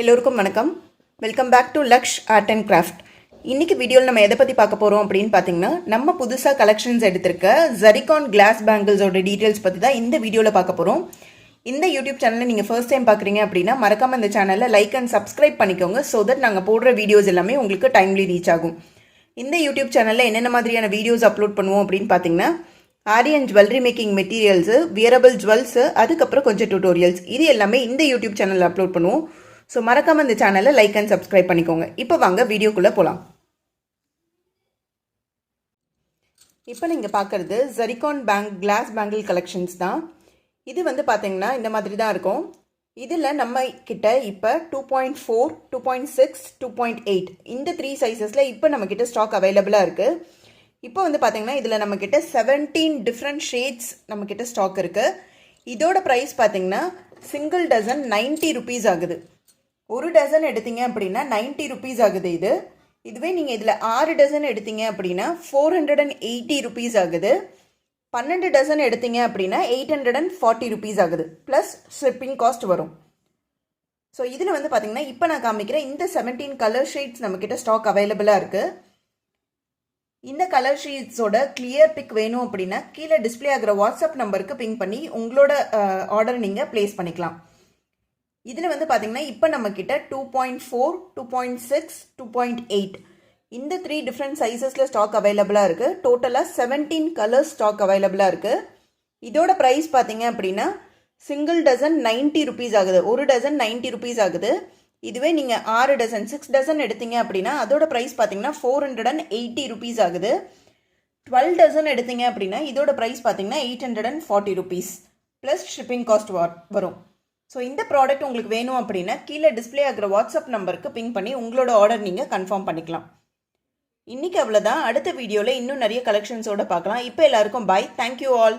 எல்லோருக்கும் வணக்கம். Welcome back to Laksh art and craft. இன்னைக்கு வீடியோவில் நம்ம எதை பற்றி பார்க்க போகிறோம் அப்படின்னு பார்த்தீங்கன்னா, நம்ம புதுசாக கலெக்ஷன்ஸ் எடுத்திருக்க ஜரிகான் கிளாஸ் பேங்கிள்ஸோட டீட்டெயில்ஸ் பற்றி தான் இந்த வீடியோவில் பார்க்க போகிறோம். இந்த யூடியூப் சேனலை நீங்கள் ஃபர்ஸ்ட் டைம் பார்க்குறீங்க அப்படின்னா மறக்காமல் இந்த சேனலை லைக் அண்ட் சப்ஸ்கிரைப் பண்ணிக்கோங்க. ஸோ தட் நாங்கள் போடுற வீடியோஸ் எல்லாமே உங்களுக்கு டைம்லி ரீச் ஆகும். இந்த யூடியூப் சேனலில் என்னென்ன மாதிரியான வீடியோஸ் அப்லோட் பண்ணுவோம் அப்படின்னு பார்த்தீங்கன்னா, aari and jewellery making materials, wearable jewels, அதுக்கப்புறம் கொஞ்சம் டியூட்டோரியல்ஸ், இது எல்லாமே இந்த யூடியூப் சேனலில் அப்லோட் பண்ணுவோம். ஸோ மறக்காமல் இந்த சேனலை லைக் அண்ட் சப்ஸ்கிரைப் பண்ணிக்கோங்க. இப்போ வாங்க வீடியோக்குள்ளே போகலாம். இப்போ நீங்கள் பார்க்குறது ஜரிகான் கிளாஸ் பேங்கிள் கலெக்ஷன்ஸ் தான். இது வந்து பார்த்தீங்கன்னா இந்த மாதிரி தான் இருக்கும். இதில் நம்ம கிட்ட இப்போ 2.4, 2.6, 2.8 இந்த 3 சைஸஸில் இப்போ நம்மக்கிட்ட ஸ்டாக் அவைலபிளாக இருக்குது. இப்போ வந்து பார்த்தீங்கன்னா இதில் நம்மக்கிட்ட 17 டிஃப்ரெண்ட் ஷேட்ஸ் நம்மக்கிட்ட ஸ்டாக் இருக்குது. இதோட ப்ரைஸ் பார்த்தீங்கன்னா சிங்கிள் டசன் 90 ருபீஸ் ஆகுது. ஒரு டசன் எடுத்தீங்க அப்படின்னா 90 ருபீஸ் ஆகுது. இதுவே நீங்கள் இதில் 6 டசன் எடுத்தீங்க அப்படின்னா 480 ருபீஸ் ஆகுது. 12 டசன் எடுத்தீங்க அப்படின்னா 840 ருபீஸ் ஆகுது. ப்ளஸ் ஷிப்பிங் காஸ்ட் வரும். ஸோ இதில் வந்து பார்த்தீங்கன்னா இப்போ நான் காமிக்கிற இந்த 17 கலர் ஷீட்ஸ் நம்மக்கிட்ட ஸ்டாக் அவைலபிளாக இருக்குது. இந்த கலர் ஷீட்ஸோட கிளியர் பிக் வேணும் அப்படின்னா கீழே டிஸ்பிளே ஆகிற வாட்ஸ்அப் நம்பருக்கு பிங் பண்ணி உங்களோட ஆர்டர் நீங்கள் ப்ளேஸ் பண்ணிக்கலாம். இதில் வந்து பார்த்தீங்கன்னா இப்போ நம்மக்கிட்ட 2.4, 2.6, 2.8 இந்த 3 டிஃப்ரெண்ட் சைஸஸில் ஸ்டாக் அவைலபிளாக இருக்குது. டோட்டலாக 17 கலர்ஸ் ஸ்டாக் அவைலபிளாக இருக்குது. இதோட ப்ரைஸ் பார்த்தீங்க அப்படின்னா சிங்கிள் டசன் 90 ருபீஸ் ஆகுது. ஒரு டசன் 90 ருபீஸ் ஆகுது. இதுவே நீங்கள் 6 டசன் 6 டசன் எடுத்தீங்க அப்படின்னா அதோட ப்ரைஸ் பார்த்தீங்கன்னா 480 ருபீஸ் ஆகுது. 12 டசன் எடுத்தீங்க அப்படின்னா இதோட ப்ரைஸ் பார்த்தீங்கன்னா 840 ருபீஸ் ப்ளஸ் ஷிப்பிங் காஸ்ட் வரும். ஸோ இந்த ப்ராடக்ட் உங்களுக்கு வேணும் அப்படின்னா கீழே டிஸ்பிளே ஆகிற வாட்ஸ்அப் நம்பருக்கு பிங் பண்ணி உங்களோட ஆர்டர் நீங்கள் கன்ஃபார்ம் பண்ணிக்கலாம். இன்றைக்கி அவ்வளோதான். அடுத்த வீடியோவில் இன்னும் நிறைய கலெக்ஷன்ஸோடு பார்க்கலாம். இப்போ எல்லாருக்கும் பாய். Thank you all.